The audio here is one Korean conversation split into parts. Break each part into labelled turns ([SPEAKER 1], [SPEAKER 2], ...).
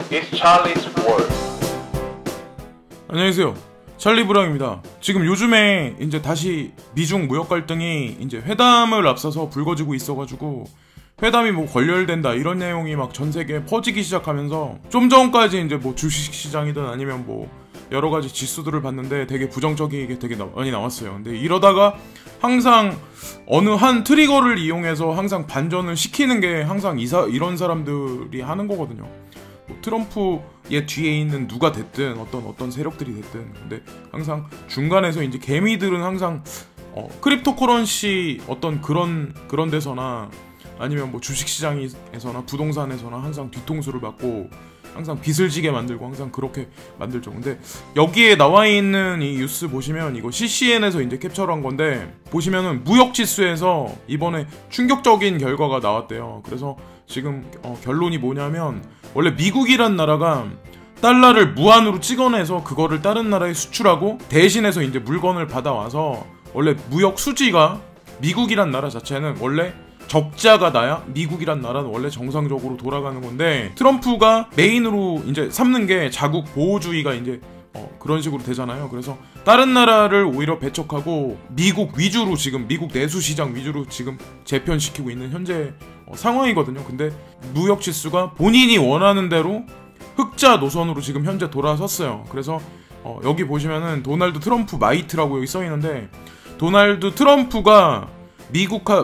[SPEAKER 1] It's Charlie's World.
[SPEAKER 2] 안녕하세요. 찰리브랑입니다. 지금 요즘에 이제 다시 미중 무역 갈등이 이제 회담을 앞서서 불거지고 있어가지고 회담이 뭐 걸렬된다 이런 내용이 막 전 세계에 퍼지기 시작하면서 좀 전까지 이제 뭐 주식시장이든 아니면 뭐 여러 가지 지수들을 봤는데 되게 부정적이게 되게 많이 나왔어요. 근데 이러다가 항상 어느 한 트리거를 이용해서 항상 반전을 시키는 게 항상 이런 사람들이 하는 거거든요. 뭐 트럼프의 뒤에 있는 누가 됐든 어떤 세력들이 됐든, 근데 항상 중간에서 이제 개미들은 항상 크립토커런시 어떤 그런 데서나 아니면 뭐 주식시장에서나 부동산에서나 항상 뒤통수를 맞고 항상 빚을 지게 만들고 항상 그렇게 만들죠. 근데 여기에 나와 있는 이 뉴스 보시면 이거 CCN에서 이제 캡처한 건데, 보시면은 무역지수에서 이번에 충격적인 결과가 나왔대요. 그래서 지금 결론이 뭐냐면, 원래 미국이란 나라가 달러를 무한으로 찍어내서 그거를 다른 나라에 수출하고 대신해서 이제 물건을 받아와서, 원래 무역 수지가 미국이란 나라 자체는 원래 적자가 나야 미국이란 나라는 원래 정상적으로 돌아가는 건데, 트럼프가 메인으로 이제 삼는 게 자국 보호주의가 이제 그런 식으로 되잖아요. 그래서 다른 나라를 오히려 배척하고 미국 위주로, 지금 미국 내수 시장 위주로 지금 재편시키고 있는 현재 상황이거든요. 근데 무역 지수가 본인이 원하는 대로 흑자 노선으로 지금 현재 돌아섰어요. 그래서 여기 보시면은 도널드 트럼프 마이트라고 여기 써 있는데, 도널드 트럼프가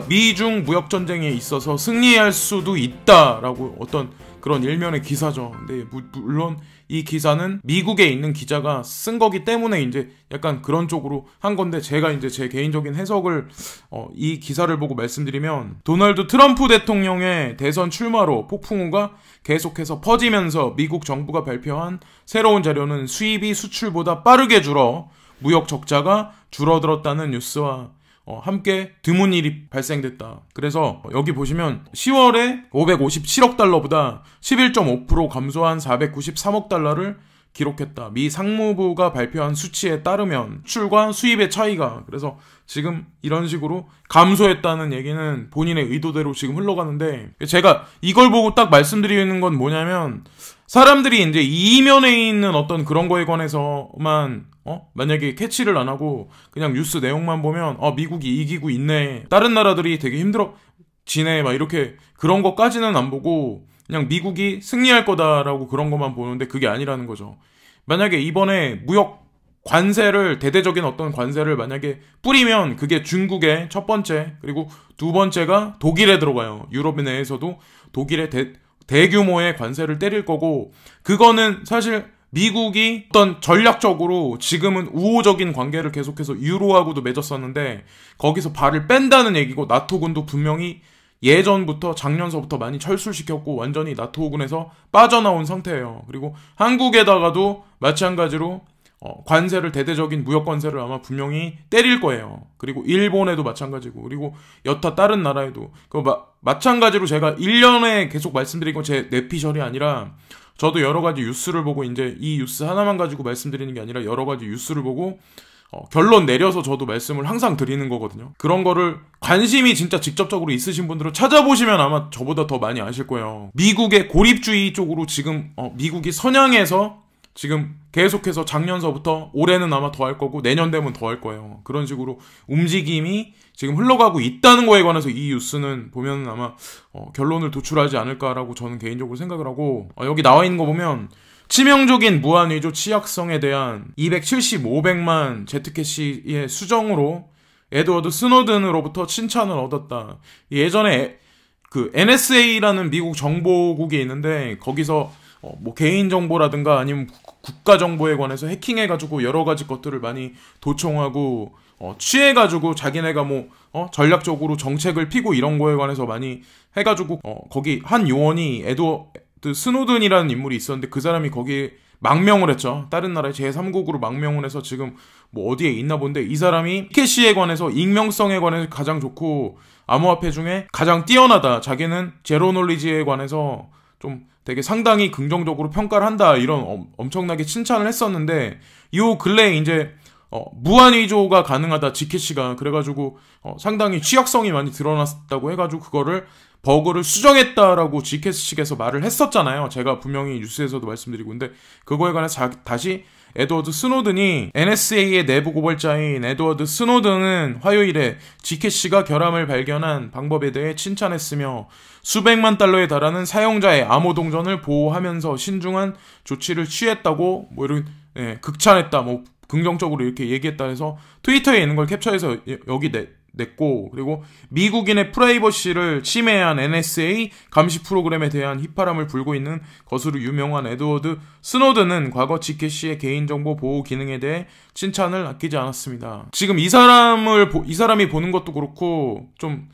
[SPEAKER 2] 미중 무역 전쟁에 있어서 승리할 수도 있다라고 어떤 그런 일면의 기사죠. 근데 물론 이 기사는 미국에 있는 기자가 쓴 거기 때문에 이제 약간 그런 쪽으로 한 건데, 제가 이제 제 개인적인 해석을 이 기사를 보고 말씀드리면, 도널드 트럼프 대통령의 대선 출마로 폭풍우가 계속해서 퍼지면서 미국 정부가 발표한 새로운 자료는 수입이 수출보다 빠르게 줄어 무역 적자가 줄어들었다는 뉴스와 함께 드문 일이 발생됐다. 그래서 여기 보시면 10월에 557억 달러보다 11.5% 감소한 493억 달러를 기록했다. 미 상무부가 발표한 수치에 따르면 수출과 수입의 차이가, 그래서 지금 이런 식으로 감소했다는 얘기는 본인의 의도대로 지금 흘러가는데, 제가 이걸 보고 딱 말씀드리는 건 뭐냐면, 사람들이 이제 이면에 있는 어떤 그런 거에 관해서만 만약에 캐치를 안 하고 그냥 뉴스 내용만 보면 미국이 이기고 있네, 다른 나라들이 되게 힘들어지네, 막 이렇게 그런 것까지는 안 보고 그냥 미국이 승리할 거다라고 그런 것만 보는데, 그게 아니라는 거죠. 만약에 이번에 무역 관세를, 대대적인 어떤 관세를 만약에 뿌리면 그게 중국의 첫 번째, 그리고 두 번째가 독일에 들어가요. 유럽 내에서도 독일의 대규모의 관세를 때릴 거고, 그거는 사실 미국이 어떤 전략적으로 지금은 우호적인 관계를 계속해서 유로하고도 맺었었는데 거기서 발을 뺀다는 얘기고, 나토군도 분명히 예전부터 작년서부터 많이 철수시켰고 완전히 나토군에서 빠져나온 상태예요. 그리고 한국에다가도 마찬가지로 관세를, 대대적인 무역 관세를 아마 분명히 때릴 거예요. 그리고 일본에도 마찬가지고, 그리고 여타 다른 나라에도 마찬가지로, 제가 1년에 계속 말씀드린 건 제 뇌피셜이 아니라, 저도 여러 가지 뉴스를 보고 이제 이 뉴스 하나만 가지고 말씀드리는 게 아니라 여러 가지 뉴스를 보고 결론 내려서 저도 말씀을 항상 드리는 거거든요. 그런 거를 관심이 진짜 직접적으로 있으신 분들은 찾아보시면 아마 저보다 더 많이 아실 거예요. 미국의 고립주의 쪽으로 지금 미국이 선양해서 지금 계속해서 작년서부터, 올해는 아마 더 할 거고 내년 되면 더 할 거예요. 그런 식으로 움직임이 지금 흘러가고 있다는 거에 관해서 이 뉴스는 보면 아마 결론을 도출하지 않을까라고 저는 개인적으로 생각을 하고, 여기 나와 있는 거 보면 치명적인 무한위조 취약성에 대한 275백만 제트캐시의 수정으로 에드워드 스노든으로부터 칭찬을 얻었다. 예전에 그 NSA라는 미국 정보국이 있는데, 거기서 뭐 개인정보라든가 아니면 국가정보에 관해서 해킹해가지고 여러 가지 것들을 많이 도청하고 취해가지고 자기네가 뭐 전략적으로 정책을 피고 이런 거에 관해서 많이 해가지고 거기 한 요원이 에드워드 스노든이라는 인물이 있었는데, 그 사람이 거기에 망명을 했죠. 다른 나라의 제3국으로 망명을 해서 지금 뭐 어디에 있나 본데, 이 사람이 캐시에 관해서 익명성에 관해서 가장 좋고 암호화폐 중에 가장 뛰어나다, 자기는 제로 놀리지에 관해서 좀 되게 상당히 긍정적으로 평가를 한다, 이런 엄청나게 칭찬을 했었는데, 요 근래에 이제 무한의조가 가능하다, 지켓씨가. 그래가지고, 상당히 취약성이 많이 드러났다고 해가지고, 그거를, 버그를 수정했다라고 지켓 측에서 말을 했었잖아요. 제가 분명히 뉴스에서도 말씀드리고. 근데, 그거에 관해서 다시, 에드워드 스노든이 NSA의 내부 고발자인 에드워드 스노든은 화요일에 지켓씨가 결함을 발견한 방법에 대해 칭찬했으며 수백만 달러에 달하는 사용자의 암호 동전을 보호하면서 신중한 조치를 취했다고 뭐 이런 극찬했다, 뭐 긍정적으로 이렇게 얘기했다 해서 트위터에 있는 걸 캡처해서 여기 냈고, 그리고 미국인의 프라이버시를 침해한 NSA 감시 프로그램에 대한 휘파람을 불고 있는 것으로 유명한 에드워드 스노든은 과거 지켓씨의 개인정보 보호 기능에 대해 칭찬을 아끼지 않았습니다. 지금 이 사람이 보는 것도 그렇고, 좀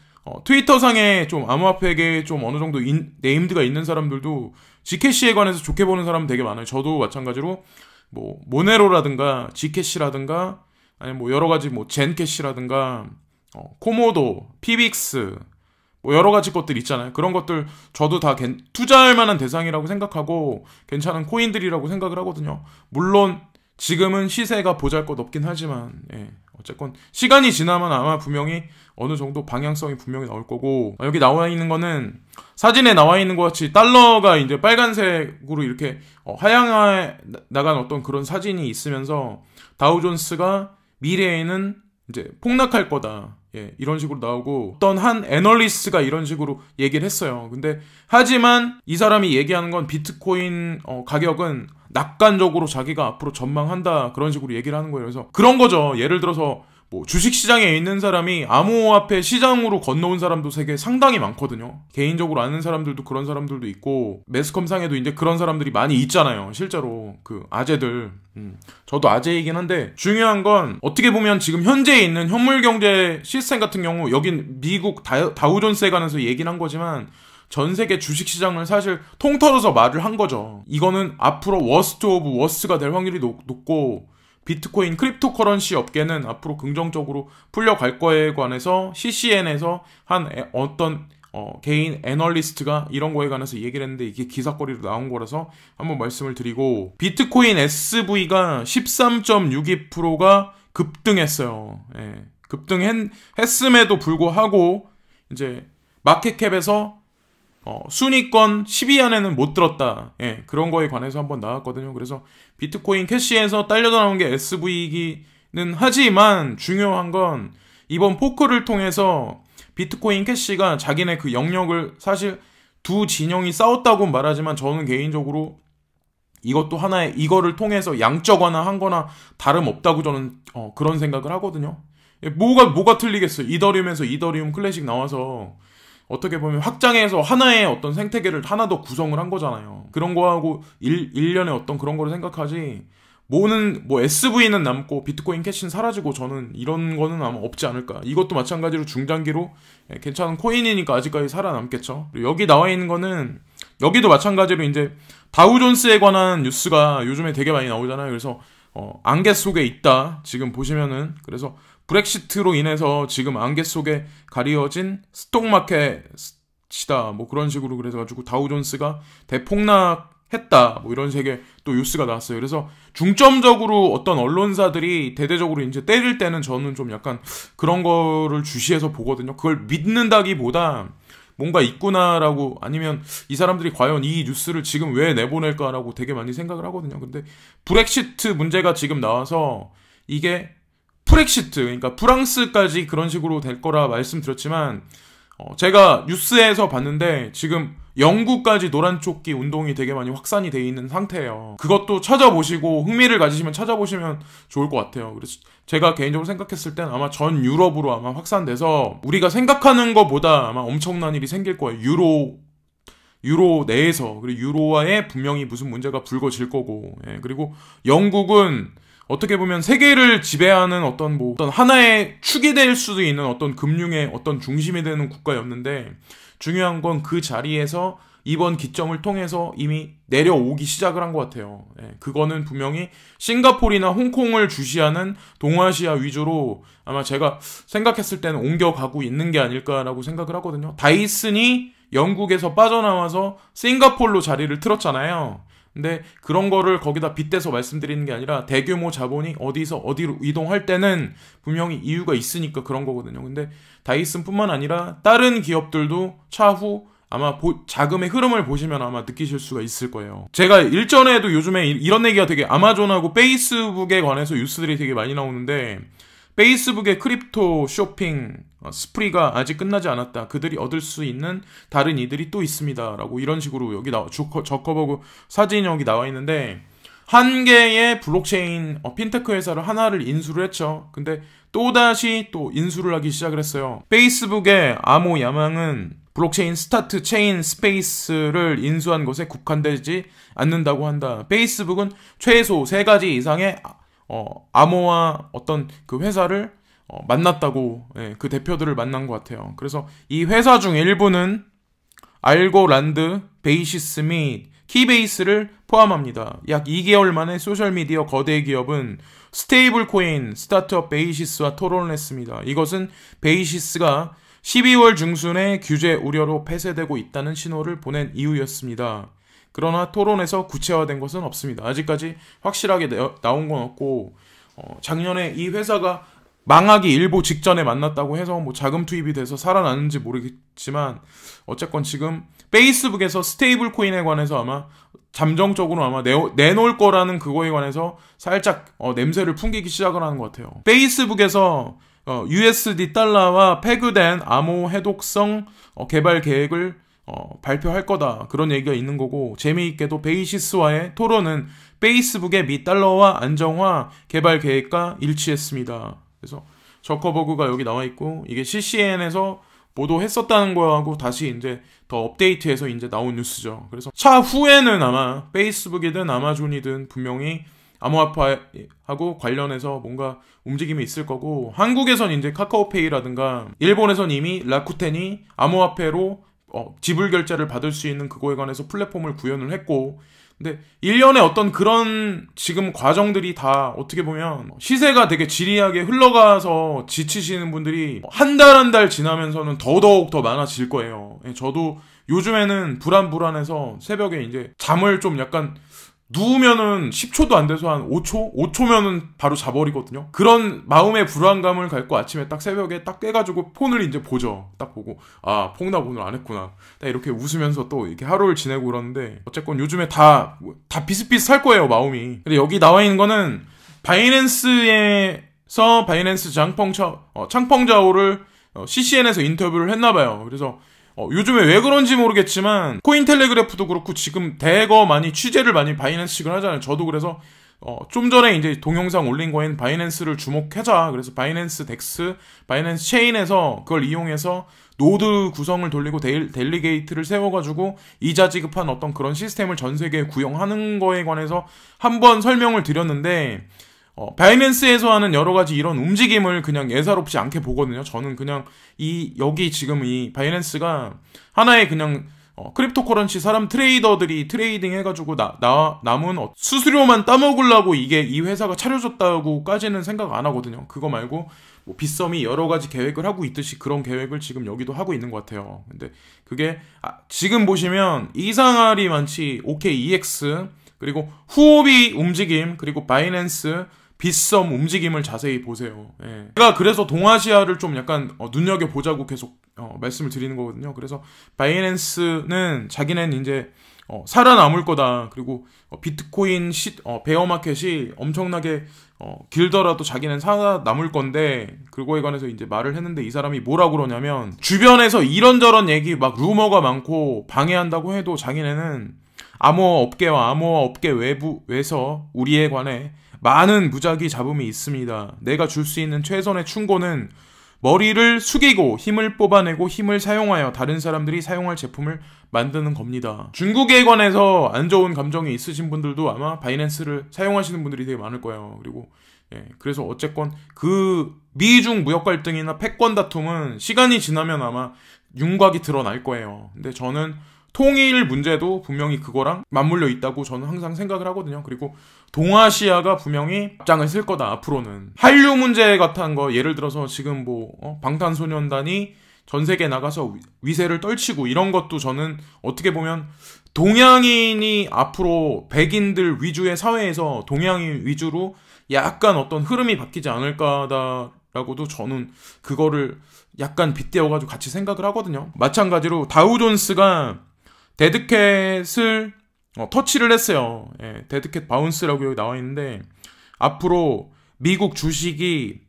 [SPEAKER 2] 트위터상에 좀 암호화폐계에 좀 어느 정도 네임드가 있는 사람들도 지켓씨에 관해서 좋게 보는 사람은 되게 많아요. 저도 마찬가지로 뭐 모네로라든가 지켓씨라든가 아니면 뭐 여러 가지 뭐 젠캐시라든가 코모도, 피빅스, 뭐 여러 가지 것들 있잖아요. 그런 것들 저도 다 투자할 만한 대상이라고 생각하고 괜찮은 코인들이라고 생각을 하거든요. 물론 지금은 시세가 보잘것없긴 하지만 어쨌건 시간이 지나면 아마 분명히 어느 정도 방향성이 분명히 나올 거고, 여기 나와 있는 거는 사진에 나와 있는 것 같이 달러가 이제 빨간색으로 이렇게 하향해 나간 어떤 그런 사진이 있으면서 다우존스가 미래에는 이제 폭락할 거다, 이런 식으로 나오고, 어떤 한 애널리스트가 이런 식으로 얘기를 했어요. 근데 하지만 이 사람이 얘기하는 건 비트코인 가격은 낙관적으로 자기가 앞으로 전망한다, 그런 식으로 얘기를 하는 거예요. 그래서 그런 거죠. 예를 들어서 뭐 주식시장에 있는 사람이 암호화폐 시장으로 건너온 사람도 세계에 상당히 많거든요. 개인적으로 아는 사람들도 그런 사람들도 있고, 매스컴상에도 이제 그런 사람들이 많이 있잖아요. 실제로 그 아재들. 저도 아재이긴 한데, 중요한 건 어떻게 보면 지금 현재 있는 현물경제 시스템 같은 경우, 여긴 미국 다우존스에 관해서 얘기를 한 거지만 전 세계 주식시장을 사실 통틀어서 말을 한 거죠. 이거는 앞으로 워스트 오브 워스트가 될 확률이 높고, 비트코인 크립토 커런시 업계는 앞으로 긍정적으로 풀려갈 거에 관해서 CCN에서 한 어떤 개인 애널리스트가 이런 거에 관해서 얘기를 했는데, 이게 기사거리로 나온 거라서 한번 말씀을 드리고, 비트코인 SV가 13.62%가 급등했어요. 급등했음에도 불구하고 이제 마켓캡에서 순위권 10위 안에는 못 들었다. 그런 거에 관해서 한번 나왔거든요. 그래서 비트코인 캐시에서 딸려져 나온 게 SV이기는 하지만 중요한 건 이번 포크를 통해서 비트코인 캐시가 자기네 그 영역을, 사실 두 진영이 싸웠다고 말하지만 저는 개인적으로 이것도 하나의, 이거를 통해서 양적완화 한 거나 다름없다고 저는 그런 생각을 하거든요. 뭐가 틀리겠어요. 이더리움에서 이더리움 클래식 나와서 어떻게 보면 확장해서 하나의 어떤 생태계를 하나 더 구성을 한 거잖아요. 그런 거하고 일련의 어떤 그런 거를 생각하지, 뭐 SV는 남고 비트코인 캐시는 사라지고, 저는 이런 거는 아마 없지 않을까. 이것도 마찬가지로 중장기로 괜찮은 코인이니까 아직까지 살아남겠죠. 그리고 여기 나와 있는 거는, 여기도 마찬가지로 이제 다우존스에 관한 뉴스가 요즘에 되게 많이 나오잖아요. 그래서 안개 속에 있다, 지금 보시면은. 그래서 브렉시트로 인해서 지금 안개 속에 가리어진 스톡마켓이다, 뭐 그런 식으로, 그래가지고 다우존스가 대폭락했다, 뭐 이런 식의 또 뉴스가 나왔어요. 그래서 중점적으로 어떤 언론사들이 대대적으로 이제 때릴 때는 저는 좀 약간 그런 거를 주시해서 보거든요. 그걸 믿는다기보다 뭔가 있구나라고, 아니면 이 사람들이 과연 이 뉴스를 지금 왜 내보낼까라고 되게 많이 생각을 하거든요. 근데 브렉시트 문제가 지금 나와서, 이게 프렉시트, 그러니까 프랑스까지 그런 식으로 될 거라 말씀드렸지만, 제가 뉴스에서 봤는데 지금 영국까지 노란 조끼 운동이 되게 많이 확산이 돼 있는 상태예요. 그것도 찾아보시고 흥미를 가지시면 찾아보시면 좋을 것 같아요. 그래서 제가 개인적으로 생각했을 땐 아마 전 유럽으로 아마 확산돼서 우리가 생각하는 것보다 아마 엄청난 일이 생길 거예요. 유로 내에서. 그리고 유로화에 분명히 무슨 문제가 불거질 거고, 그리고 영국은 어떻게 보면 세계를 지배하는 어떤 하나의 축이 될 수도 있는 어떤 금융의 어떤 중심이 되는 국가였는데, 중요한 건 그 자리에서 이번 기점을 통해서 이미 내려오기 시작을 한 것 같아요. 그거는 분명히 싱가포르나 홍콩을 주시하는 동아시아 위주로 아마 제가 생각했을 때는 옮겨가고 있는 게 아닐까라고 생각을 하거든요. 다이슨이 영국에서 빠져나와서 싱가포르로 자리를 틀었잖아요. 근데 그런 거를 거기다 빗대서 말씀드리는 게 아니라 대규모 자본이 어디서 어디로 이동할 때는 분명히 이유가 있으니까 그런 거거든요. 근데 다이슨뿐만 아니라 다른 기업들도 차후 아마 자금의 흐름을 보시면 아마 느끼실 수가 있을 거예요. 제가 일전에도 요즘에 이런 얘기가 되게 아마존하고 페이스북에 관해서 뉴스들이 되게 많이 나오는데 페이스북의 크립토 쇼핑 스프리가 아직 끝나지 않았다. 그들이 얻을 수 있는 다른 이들이 또 있습니다. 라고 이런 식으로 여기 저커버그 사진이 여기 나와 있는데 한 개의 블록체인 핀테크 회사를 하나를 인수를 했죠. 근데 또다시 또 인수를 하기 시작을 했어요. 페이스북의 아모 야망은 블록체인 스타트 체인 스페이스를 인수한 것에 국한되지 않는다고 한다. 페이스북은 최소 3가지 이상의 아모와 어떤 그 회사를 만났다고, 예, 그 대표들을 만난 것 같아요. 그래서 이 회사 중 일부는 알고란드, 베이시스 및 키베이스를 포함합니다. 약 2개월 만에 소셜미디어 거대 기업은 스테이블 코인 스타트업 베이시스와 토론을 했습니다. 이것은 베이시스가 12월 중순에 규제 우려로 폐쇄되고 있다는 신호를 보낸 이유였습니다. 그러나 토론에서 구체화된 것은 없습니다. 아직까지 확실하게 나온 건 없고, 작년에 이 회사가 망하기 일보 직전에 만났다고 해서 뭐 자금 투입이 돼서 살아나는지 모르겠지만 어쨌건 지금 페이스북에서 스테이블 코인에 관해서 아마 잠정적으로 아마 내놓을 거라는 그거에 관해서 살짝 냄새를 풍기기 시작을 하는 것 같아요. 페이스북에서 USD 달러와 패그된 암호 해독성 개발 계획을 발표할 거다. 그런 얘기가 있는 거고, 재미있게도 베이시스와의 토론은 페이스북의 미 달러화 안정화 개발 계획과 일치했습니다. 그래서 저커버그가 여기 나와 있고, 이게 CCN에서 보도했었다는 거하고 다시 이제 더 업데이트해서 이제 나온 뉴스죠. 그래서 차후에는 아마 페이스북이든 아마존이든 분명히 암호화폐하고 관련해서 뭔가 움직임이 있을 거고, 한국에선 이제 카카오페이라든가 일본에선 이미 라쿠텐이 암호화폐로 지불 결제를 받을 수 있는 그거에 관해서 플랫폼을 구현을 했고, 근데 일련의 어떤 그런 지금 과정들이 다 어떻게 보면 시세가 되게 지리하게 흘러가서 지치시는 분들이 한 달 지나면서는 더더욱 더 많아질 거예요. 저도 요즘에는 불안해서 새벽에 이제 잠을 좀 약간 누우면은 10초도 안 돼서 한 5초? 5초면은 바로 자버리거든요. 그런 마음의 불안감을 갖고 아침에 딱 새벽에 딱 깨가지고 폰을 이제 보죠. 딱 보고, 아, 폰나 오늘 안 했구나. 딱 이렇게 웃으면서 또 이렇게 하루를 지내고 그러는데, 어쨌건 요즘에 다 비슷비슷할 거예요, 마음이. 근데 여기 나와 있는 거는 바이낸스에서 바이낸스 창펑자오를 CCN에서 인터뷰를 했나봐요. 그래서 요즘에 왜 그런지 모르겠지만 코인텔레그래프도 그렇고 지금 대거 많이 취재를 많이 바이낸스 측을 하잖아요. 저도 그래서 좀 전에 이제 동영상 올린 거엔 바이낸스를 주목하자. 그래서 바이낸스 덱스, 바이낸스 체인에서 그걸 이용해서 노드 구성을 돌리고 델리게이트를 세워가지고 이자 지급한 어떤 그런 시스템을 전 세계에 구형하는 거에 관해서 한번 설명을 드렸는데, 바이낸스에서 하는 여러 가지 이런 움직임을 그냥 예사롭지 않게 보거든요. 저는 그냥 여기 지금 이 바이낸스가 하나의 그냥 크립토커런시 사람 트레이더들이 트레이딩 해가지고 남은 수수료만 따먹으려고 이 회사가 차려졌다고까지는 생각 안 하거든요. 그거 말고 뭐 빗썸이 여러 가지 계획을 하고 있듯이 그런 계획을 지금 여기도 하고 있는 것 같아요. 근데 그게 지금 보시면 이상할이 많지, OKEX, 그리고 후오비 움직임, 그리고 바이낸스 빗썸 움직임을 자세히 보세요. 예. 제가 그래서 동아시아를 좀 약간 눈여겨보자고 계속 말씀을 드리는 거거든요. 그래서 바이낸스는 자기는 이제 살아남을 거다. 그리고 비트코인 베어마켓이 엄청나게 길더라도 자기는 살아남을 건데, 그거에 관해서 이제 말을 했는데 이 사람이 뭐라고 그러냐면, 주변에서 이런저런 얘기 막 루머가 많고 방해한다고 해도 자기네는 암호업계와 암호업계 외서 우리에 관해 많은 무작위 잡음이 있습니다. 내가 줄 수 있는 최선의 충고는 머리를 숙이고 힘을 뽑아내고 힘을 사용하여 다른 사람들이 사용할 제품을 만드는 겁니다. 중국에 관해서 안 좋은 감정이 있으신 분들도 아마 바이낸스를 사용하시는 분들이 되게 많을 거예요. 그리고 그래서 어쨌건 그 미중 무역 갈등이나 패권 다툼은 시간이 지나면 아마 윤곽이 드러날 거예요. 근데 저는 통일 문제도 분명히 그거랑 맞물려 있다고 저는 항상 생각을 하거든요. 그리고 동아시아가 분명히 앞장을 쓸 거다, 앞으로는. 한류 문제 같은 거, 예를 들어서 지금 방탄소년단이 전 세계에 나가서 위세를 떨치고 이런 것도 저는 어떻게 보면 동양인이 앞으로 백인들 위주의 사회에서 동양인 위주로 약간 어떤 흐름이 바뀌지 않을까라고도 저는 그거를 약간 빗대어가지고 같이 생각을 하거든요. 마찬가지로 다우존스가 데드캣을 터치를 했어요. 예, 데드캣 바운스라고 여기 나와 있는데 앞으로 미국 주식이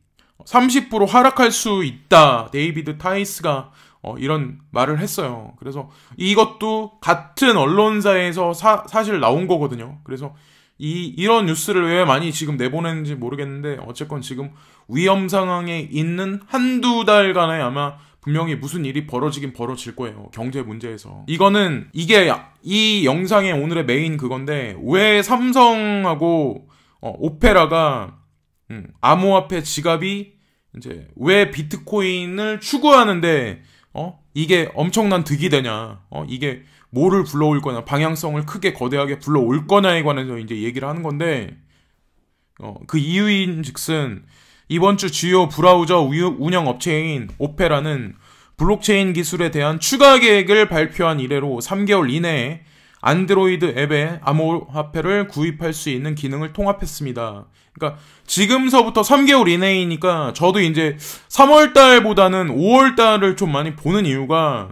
[SPEAKER 2] 30% 하락할 수 있다. 데이비드 타이스가 이런 말을 했어요. 그래서 이것도 같은 언론사에서 사실 나온 거거든요. 그래서 이런 뉴스를 왜 많이 지금 내보내는지 모르겠는데 어쨌건 지금 위험 상황에 있는 한두 달간에 아마 분명히 무슨 일이 벌어지긴 벌어질 거예요. 경제 문제에서. 이게 이 영상의 오늘의 메인 그건데 왜 삼성하고 오페라가 암호화폐 지갑이 이제 왜 비트코인을 추구하는데 이게 엄청난 득이 되냐, 이게 뭐를 불러올 거냐, 방향성을 크게 거대하게 불러올 거냐에 관해서 이제 얘기를 하는 건데, 그 이유인즉슨 이번 주 주요 브라우저 운영 업체인 오페라는 블록체인 기술에 대한 추가 계획을 발표한 이래로 3개월 이내에 안드로이드 앱에 암호화폐를 구입할 수 있는 기능을 통합했습니다. 그러니까 지금서부터 3개월 이내이니까 저도 이제 3월달보다는 5월달을 좀 많이 보는 이유가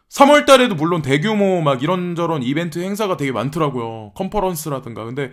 [SPEAKER 2] 3월달에도 물론 대규모 막 이런저런 이벤트 행사가 되게 많더라고요. 컨퍼런스라든가. 근데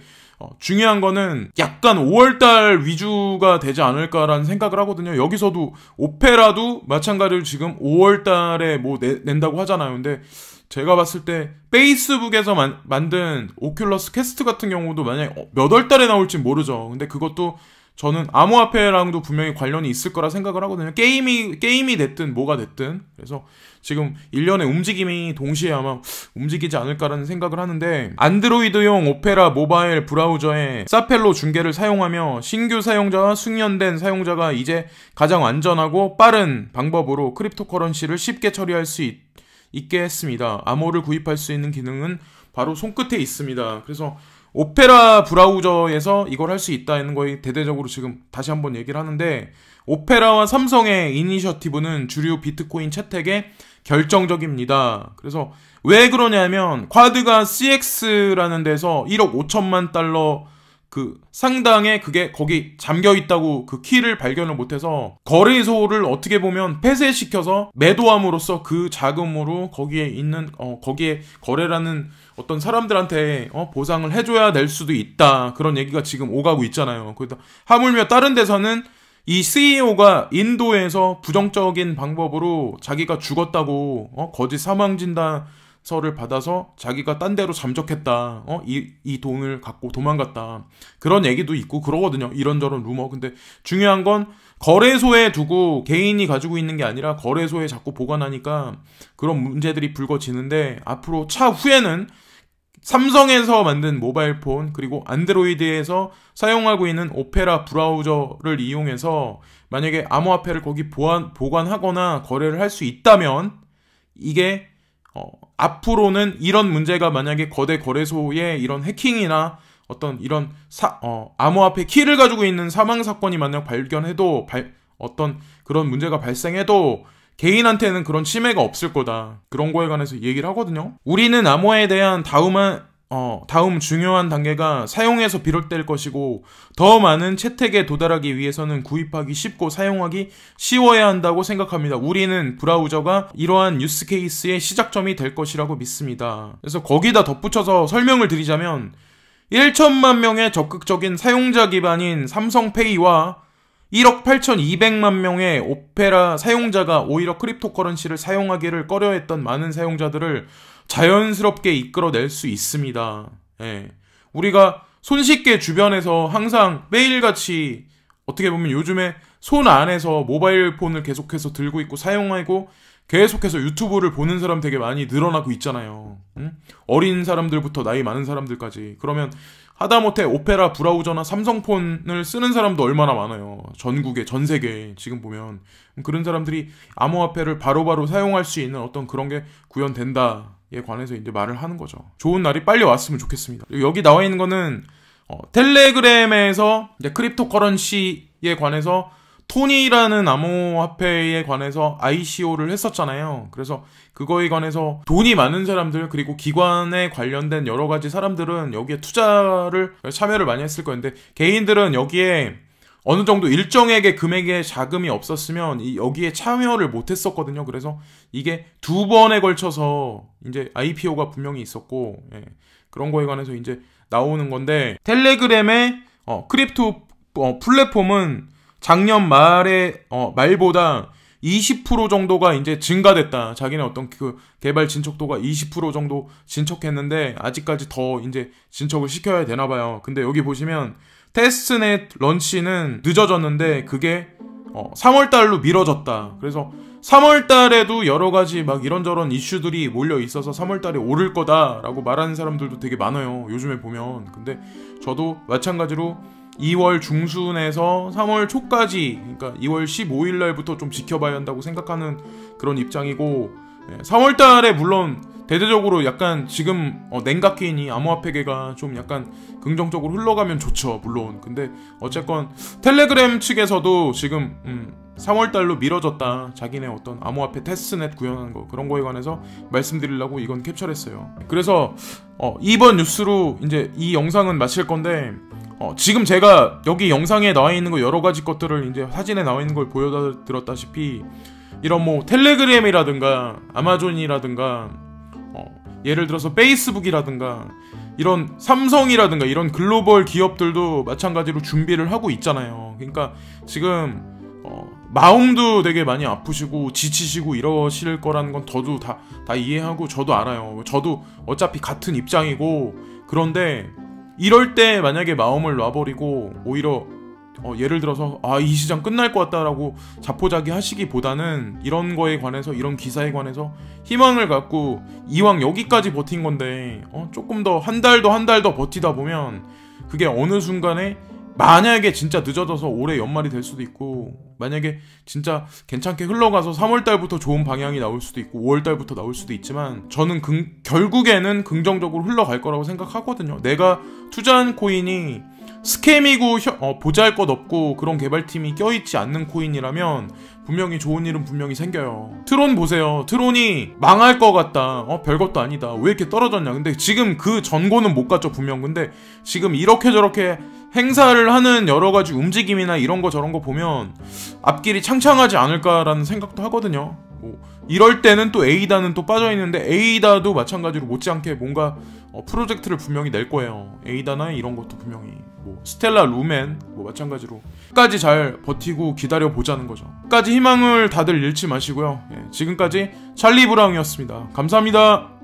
[SPEAKER 2] 중요한 거는 약간 5월달 위주가 되지 않을까라는 생각을 하거든요. 여기서도 오페라도 마찬가지로 지금 5월달에 뭐 낸다고 하잖아요. 근데 제가 봤을 때 페이스북에서 만든 오큘러스 퀘스트 같은 경우도 만약에 몇 월달에 나올지 모르죠. 근데 그것도 저는 암호화폐랑도 분명히 관련이 있을 거라 생각을 하거든요. 게임이 됐든 뭐가 됐든. 그래서 지금 일련의 움직임이 동시에 아마 움직이지 않을까라는 생각을 하는데, 안드로이드용 오페라 모바일 브라우저에 사펠로 중계를 사용하며 신규 사용자와 숙련된 사용자가 이제 가장 안전하고 빠른 방법으로 크립토커런시를 쉽게 처리할 수 있게 했습니다. 암호를 구입할 수 있는 기능은 바로 손끝에 있습니다. 그래서 오페라 브라우저에서 이걸 할 수 있다는 거에 대대적으로 지금 다시 한번 얘기를 하는데, 오페라와 삼성의 이니셔티브는 주류 비트코인 채택에 결정적입니다. 그래서 왜 그러냐면 쿼드가 CX라는 데서 1억 5천만 달러 그 상당의 그게 거기 잠겨 있다고 그 키를 발견을 못해서 거래소를 어떻게 보면 폐쇄시켜서 매도함으로써 그 자금으로 거기에 있는 거기에 거래라는 어떤 사람들한테 보상을 해줘야 될 수도 있다, 그런 얘기가 지금 오가고 있잖아요. 그래서 하물며 다른 데서는 이 CEO가 인도에서 부정적인 방법으로 자기가 죽었다고 거짓 사망 진단서를 받아서 자기가 딴 데로 잠적했다, 이 돈을 갖고 도망갔다, 그런 얘기도 있고 그러거든요. 이런저런 루머. 근데 중요한 건 거래소에 두고 개인이 가지고 있는 게 아니라 거래소에 자꾸 보관하니까 그런 문제들이 불거지는데, 앞으로 차후에는 삼성에서 만든 모바일폰 그리고 안드로이드에서 사용하고 있는 오페라 브라우저를 이용해서 만약에 암호화폐를 거기 보관하거나 거래를 할 수 있다면, 이게 앞으로는 이런 문제가 만약에 거대 거래소에 이런 해킹이나 어떤 이런 암호화폐 키를 가지고 있는 사망 사건이 만약 발견해도 어떤 그런 문제가 발생해도 개인한테는 그런 침해가 없을 거다, 그런 거에 관해서 얘기를 하거든요. 우리는 암호화에 대한 다음 중요한 단계가 사용에서 비롯될 것이고, 더 많은 채택에 도달하기 위해서는 구입하기 쉽고 사용하기 쉬워야 한다고 생각합니다. 우리는 브라우저가 이러한 유스 케이스의 시작점이 될 것이라고 믿습니다. 그래서 거기다 덧붙여서 설명을 드리자면 1천만 명의 적극적인 사용자 기반인 삼성페이와 1억 8,200만 명의 오페라 사용자가 오히려 크립토커런시를 사용하기를 꺼려했던 많은 사용자들을 자연스럽게 이끌어낼 수 있습니다. 예. 우리가 손쉽게 주변에서 항상 매일같이 어떻게 보면 요즘에 손 안에서 모바일 폰을 계속해서 들고 있고 사용하고 계속해서 유튜브를 보는 사람 되게 많이 늘어나고 있잖아요. 응? 어린 사람들부터 나이 많은 사람들까지. 그러면 하다못해 오페라 브라우저나 삼성폰을 쓰는 사람도 얼마나 많아요. 전국에, 전 세계에 지금 보면. 그런 사람들이 암호화폐를 바로바로 사용할 수 있는 어떤 그런 게 구현된다에 관해서 이제 말을 하는 거죠. 좋은 날이 빨리 왔으면 좋겠습니다. 여기 나와 있는 거는 텔레그램에서 이제 크립토커런시에 관해서 토니라는 암호화폐에 관해서 ICO를 했었잖아요. 그래서 그거에 관해서 돈이 많은 사람들 그리고 기관에 관련된 여러 가지 사람들은 여기에 참여를 많이 했을 거였는데 개인들은 여기에 어느 정도 일정액의 금액의 자금이 없었으면 여기에 참여를 못 했었거든요. 그래서 이게 2번에 걸쳐서 이제 IPO가 분명히 있었고, 예, 그런 거에 관해서 이제 나오는 건데, 텔레그램의 크립토 플랫폼은 작년 말보다 20% 정도가 이제 증가됐다. 자기네 어떤 그 개발 진척도가 20% 정도 진척했는데, 아직까지 더 이제 진척을 시켜야 되나 봐요. 근데 여기 보시면, 테스트넷 런치는 늦어졌는데 그게 3월달로 미뤄졌다. 그래서 3월달에도 여러가지 막 이런저런 이슈들이 몰려 있어서 3월달에 오를 거다라고 말하는 사람들도 되게 많아요. 요즘에 보면. 근데 저도 마찬가지로 2월 중순에서 3월 초까지, 그러니까 2월 15일날부터 좀 지켜봐야 한다고 생각하는 그런 입장이고, 3월달에 물론 대대적으로 약간 지금 냉각기인이 암호화폐계가 좀 약간 긍정적으로 흘러가면 좋죠, 물론. 근데 어쨌건 텔레그램 측에서도 지금 3월달로 미뤄졌다. 자기네 어떤 암호화폐 테스트넷 구현하는 거 그런 거에 관해서 말씀드리려고 이건 캡처를 했어요. 그래서 이번 뉴스로 이제 이 영상은 마칠 건데, 지금 제가 여기 영상에 나와 있는 거 여러 가지 것들을 이제 사진에 나와 있는 걸 보여드렸다시피 이런 뭐 텔레그램이라든가 아마존이라든가 예를 들어서 페이스북이라든가 이런 삼성이라든가 이런 글로벌 기업들도 마찬가지로 준비를 하고 있잖아요. 그러니까 지금 마음도 되게 많이 아프시고 지치시고 이러실 거라는 건 저도 다 이해하고 저도 알아요. 저도 어차피 같은 입장이고, 그런데 이럴 때 만약에 마음을 놔버리고 오히려 예를 들어서 이 시장 끝날 것 같다라고 자포자기 하시기보다는 이런 거에 관해서, 이런 기사에 관해서 희망을 갖고 이왕 여기까지 버틴 건데 조금 더 한 달 더 버티다 보면 그게 어느 순간에 만약에 진짜 늦어져서 올해 연말이 될 수도 있고, 만약에 진짜 괜찮게 흘러가서 3월달부터 좋은 방향이 나올 수도 있고 5월달부터 나올 수도 있지만, 저는 결국에는 긍정적으로 흘러갈 거라고 생각하거든요. 내가 투자한 코인이 스캠이고 보잘것 없고 그런 개발팀이 껴있지 않는 코인이라면 분명히 좋은 일은 분명히 생겨요. 트론 보세요. 트론이 망할 것 같다. 별것도 아니다. 왜 이렇게 떨어졌냐. 근데 지금 그 전고는 못 갔죠, 분명. 근데 지금 이렇게 저렇게 행사를 하는 여러 가지 움직임이나 이런 거 저런 거 보면 앞길이 창창하지 않을까라는 생각도 하거든요. 이럴 때는 또 에이다는 또 빠져있는데, 에이다도 마찬가지로 못지않게 뭔가 프로젝트를 분명히 낼 거예요. 에이다나 이런 것도 분명히 스텔라 루멘 마찬가지로 끝까지 잘 버티고 기다려보자는 거죠. 끝까지 희망을 다들 잃지 마시고요. 지금까지 찰리 브라운이었습니다. 감사합니다.